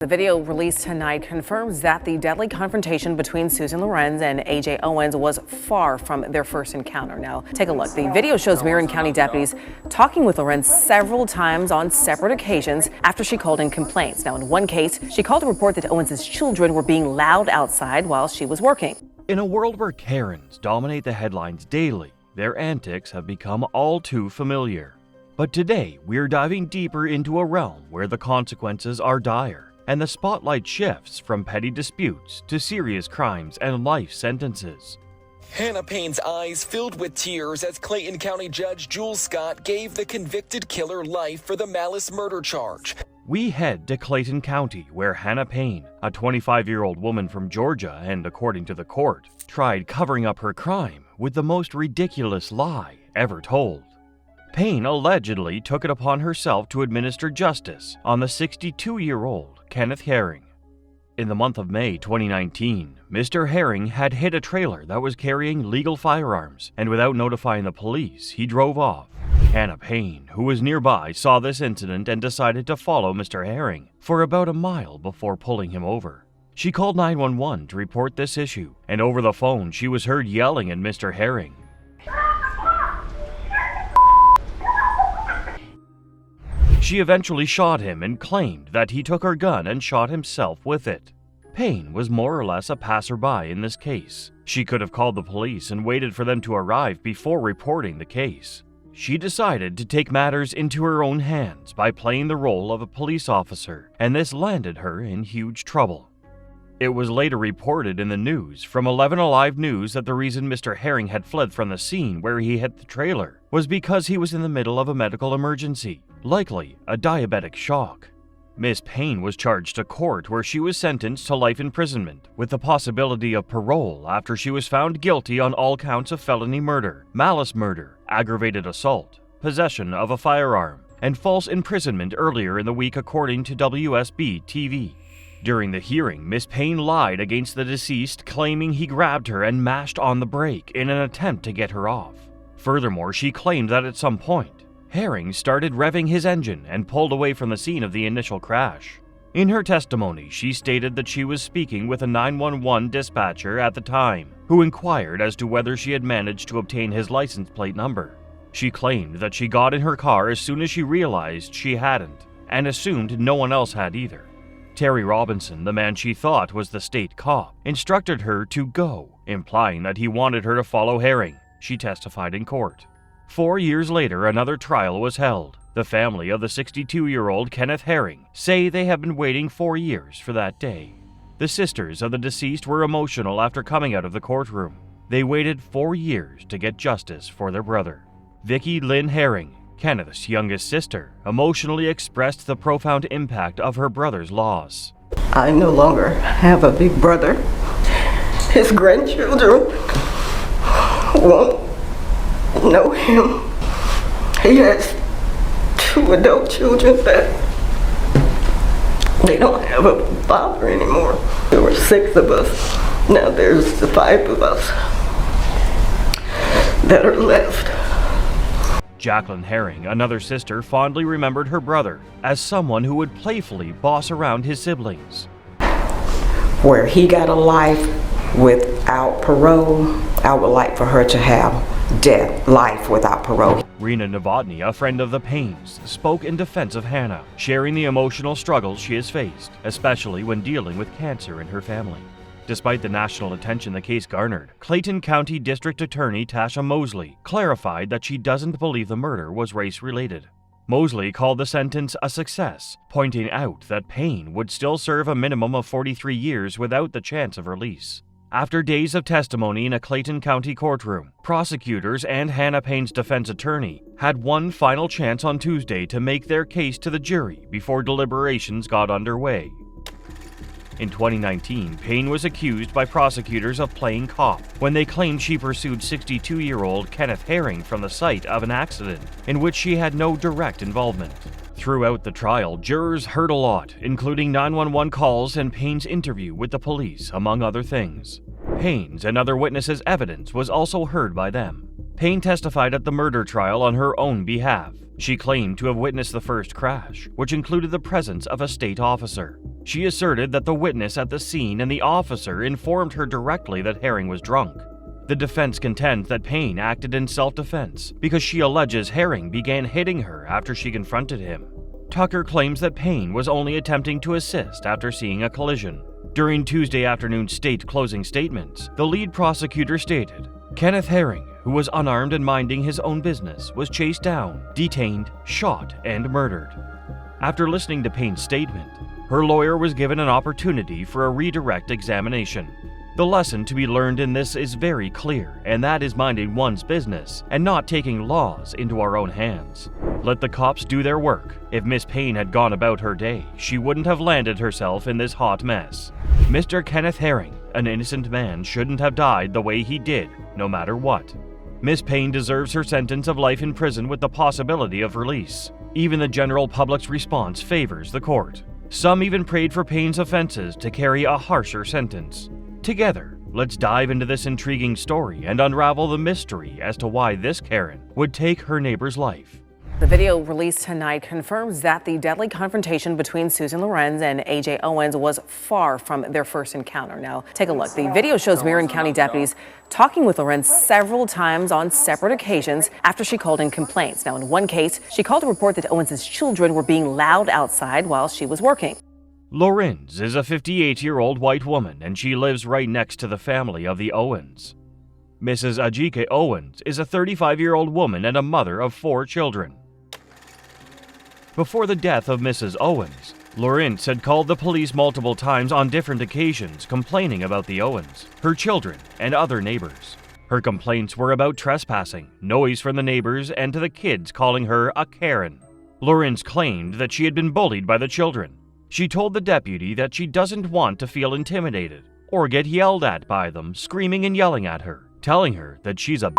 The video released tonight confirms that the deadly confrontation between Susan Loren and AJ Owens was far from their first encounter. Now, take a look. The video shows Marion County deputies talking with Loren several times on separate occasions after she called in complaints. Now, in one case, she called to report that Owens' children were being loud outside while she was working. In a world where Karens dominate the headlines daily, their antics have become all too familiar. But today, we're diving deeper into a realm where the consequences are dire, and the spotlight shifts from petty disputes to serious crimes and life sentences. Hannah Payne's eyes filled with tears as Clayton County Judge Jules Scott gave the convicted killer life for the malice murder charge. We head to Clayton County, where Hannah Payne, a 25-year-old woman from Georgia and, according to the court, tried covering up her crime with the most ridiculous lie ever told. Payne allegedly took it upon herself to administer justice on the 62-year-old Kenneth Herring. In the month of May 2019, Mr. Herring had hit a trailer that was carrying legal firearms, and without notifying the police, he drove off. Hannah Payne, who was nearby, saw this incident and decided to follow Mr. Herring for about a mile before pulling him over. She called 911 to report this issue, and over the phone she was heard yelling at Mr. Herring. She eventually shot him and claimed that he took her gun and shot himself with it. Payne was more or less a passerby in this case. She could have called the police and waited for them to arrive before reporting the case. She decided to take matters into her own hands by playing the role of a police officer, and this landed her in huge trouble. It was later reported in the news from 11 Alive News that the reason Mr. Herring had fled from the scene where he hit the trailer was because he was in the middle of a medical emergency, likely a diabetic shock. Miss Payne was charged to court where she was sentenced to life imprisonment with the possibility of parole after she was found guilty on all counts of felony murder, malice murder, aggravated assault, possession of a firearm, and false imprisonment earlier in the week, according to WSB-TV. During the hearing, Miss Payne lied against the deceased, claiming he grabbed her and mashed on the brake in an attempt to get her off. Furthermore, she claimed that at some point, Herring started revving his engine and pulled away from the scene of the initial crash. In her testimony, she stated that she was speaking with a 911 dispatcher at the time, who inquired as to whether she had managed to obtain his license plate number. She claimed that she got in her car as soon as she realized she hadn't, and assumed no one else had either. Terry Robinson, the man she thought was the state cop, instructed her to go, implying that he wanted her to follow Herring, she testified in court. 4 years later, another trial was held. The family of the 62-year-old Kenneth Herring say they have been waiting 4 years for that day. The sisters of the deceased were emotional after coming out of the courtroom. They waited 4 years to get justice for their brother. Vicki Lynn Herring, Kenneth's youngest sister, emotionally expressed the profound impact of her brother's loss. I no longer have a big brother. His grandchildren won't know him. He has 2 adult children that they don't have a father anymore. There were 6 of us. Now there's the 5 of us that are left. Jacqueline Herring, another sister, fondly remembered her brother as someone who would playfully boss around his siblings. Where he got a life without parole, I would like for her to have life without parole. Rena Novotny, a friend of the Paynes, spoke in defense of Hannah, sharing the emotional struggles she has faced, especially when dealing with cancer in her family. Despite the national attention the case garnered, Clayton County District Attorney Tasha Mosley clarified that she doesn't believe the murder was race-related. Mosley called the sentence a success, pointing out that Payne would still serve a minimum of 43 years without the chance of release. After days of testimony in a Clayton County courtroom, prosecutors and Hannah Payne's defense attorney had one final chance on Tuesday to make their case to the jury before deliberations got underway. In 2019, Payne was accused by prosecutors of playing cop when they claimed she pursued 62-year-old Kenneth Herring from the site of an accident in which she had no direct involvement. Throughout the trial, jurors heard a lot, including 911 calls and Payne's interview with the police, among other things. Payne's and other witnesses' evidence was also heard by them. Payne testified at the murder trial on her own behalf. She claimed to have witnessed the first crash, which included the presence of a state officer. She asserted that the witness at the scene and the officer informed her directly that Herring was drunk. The defense contends that Payne acted in self-defense because she alleges Herring began hitting her after she confronted him. Tucker claims that Payne was only attempting to assist after seeing a collision. During Tuesday afternoon's state closing statements, the lead prosecutor stated, Kenneth Herring, who was unarmed and minding his own business, was chased down, detained, shot, and murdered. After listening to Payne's statement, her lawyer was given an opportunity for a redirect examination. The lesson to be learned in this is very clear, and that is minding one's business and not taking laws into our own hands. Let the cops do their work. If Miss Payne had gone about her day, she wouldn't have landed herself in this hot mess. Mr. Kenneth Herring, an innocent man, shouldn't have died the way he did, no matter what. Miss Payne deserves her sentence of life in prison with the possibility of release. Even the general public's response favors the court. Some even prayed for Payne's offenses to carry a harsher sentence. Together, let's dive into this intriguing story and unravel the mystery as to why this Karen would take her neighbor's life. The video released tonight confirms that the deadly confrontation between Susan Loren and AJ Owens was far from their first encounter. Now, take a look. The video shows Marion County deputies talking with Loren several times on separate occasions after she called in complaints. Now, in one case, she called to report that Owens' children were being loud outside while she was working. Loren is a 58-year-old white woman, and she lives right next to the family of the Owens. Mrs. AJ Owens is a 35-year-old woman and a mother of 4 children. Before the death of Mrs. Owens, Loren had called the police multiple times on different occasions complaining about the Owens, her children, and other neighbors. Her complaints were about trespassing, noise from the neighbors, and to the kids calling her a Karen. Loren claimed that she had been bullied by the children. She told the deputy that she doesn't want to feel intimidated or get yelled at by them screaming and yelling at her, telling her that she's a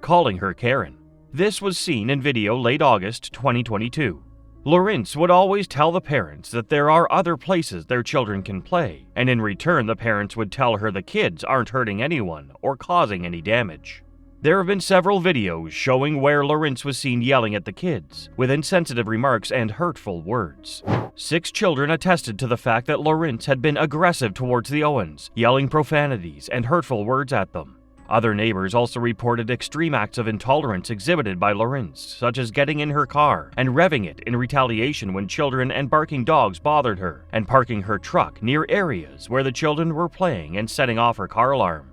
calling her Karen. This was seen in video late August 2022. Loren would always tell the parents that there are other places their children can play, and in return the parents would tell her the kids aren't hurting anyone or causing any damage. There have been several videos showing where Loren was seen yelling at the kids, with insensitive remarks and hurtful words. 6 children attested to the fact that Loren had been aggressive towards the Owens, yelling profanities and hurtful words at them. Other neighbors also reported extreme acts of intolerance exhibited by Loren, such as getting in her car and revving it in retaliation when children and barking dogs bothered her, and parking her truck near areas where the children were playing and setting off her car alarm.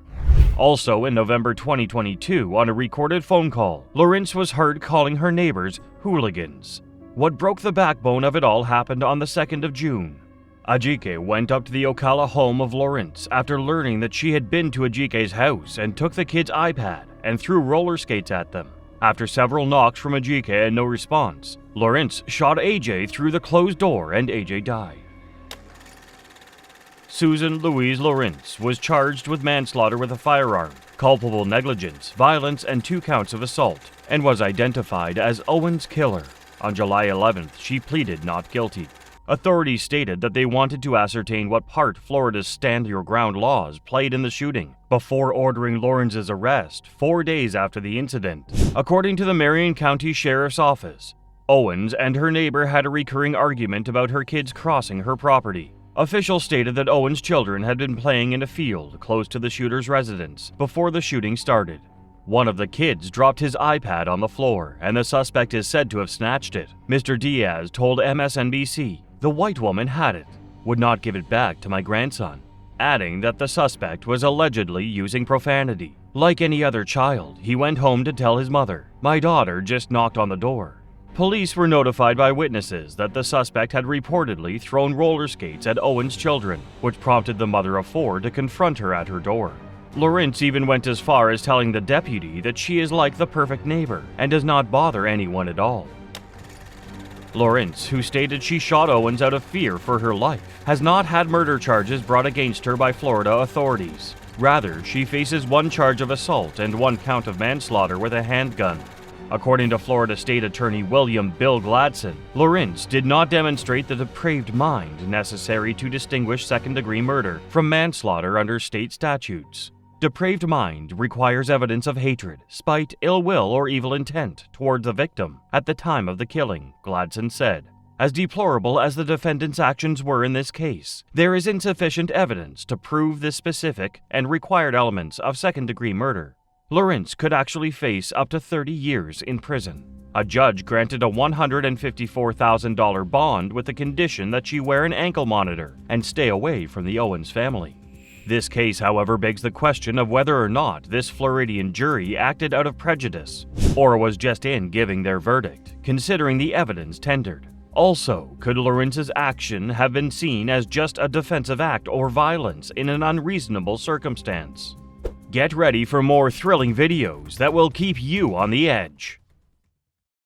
Also, in November 2022, on a recorded phone call, Loren was heard calling her neighbors hooligans. What broke the backbone of it all happened on the 2nd of June. AJ went up to the Ocala home of Loren after learning that she had been to AJ's house and took the kid's iPad and threw roller skates at them. After several knocks from AJ and no response, Loren shot AJ through the closed door and AJ died. Susan Louise Loren was charged with manslaughter with a firearm, culpable negligence, violence, and 2 counts of assault, and was identified as Owens' killer. On July 11th, she pleaded not guilty. Authorities stated that they wanted to ascertain what part Florida's Stand Your Ground laws played in the shooting before ordering Loren's arrest 4 days after the incident. According to the Marion County Sheriff's Office, Owens and her neighbor had a recurring argument about her kids crossing her property. Officials stated that Owens' children had been playing in a field close to the shooter's residence before the shooting started. One of the kids dropped his iPad on the floor, and the suspect is said to have snatched it. Mr. Diaz told MSNBC, "The white woman had it, would not give it back to my grandson," adding that the suspect was allegedly using profanity. Like any other child, he went home to tell his mother, "My daughter just knocked on the door." Police were notified by witnesses that the suspect had reportedly thrown roller skates at Owens' children, which prompted the mother of 4 to confront her at her door. Loren even went as far as telling the deputy that she is like the perfect neighbor and does not bother anyone at all. Loren, who stated she shot Owens out of fear for her life, has not had murder charges brought against her by Florida authorities. Rather, she faces 1 charge of assault and 1 count of manslaughter with a handgun. According to Florida State Attorney William Bill Gladson, Loren did not demonstrate the depraved mind necessary to distinguish second-degree murder from manslaughter under state statutes. Depraved mind requires evidence of hatred, spite, ill will, or evil intent toward the victim at the time of the killing, Gladson said. As deplorable as the defendant's actions were in this case, there is insufficient evidence to prove the specific and required elements of second-degree murder. Loren could actually face up to 30 years in prison. A judge granted a $154,000 bond with the condition that she wear an ankle monitor and stay away from the Owens family. This case, however, begs the question of whether or not this Floridian jury acted out of prejudice or was just in giving their verdict, considering the evidence tendered. Also, could Loren's action have been seen as just a defensive act or violence in an unreasonable circumstance? Get ready for more thrilling videos that will keep you on the edge.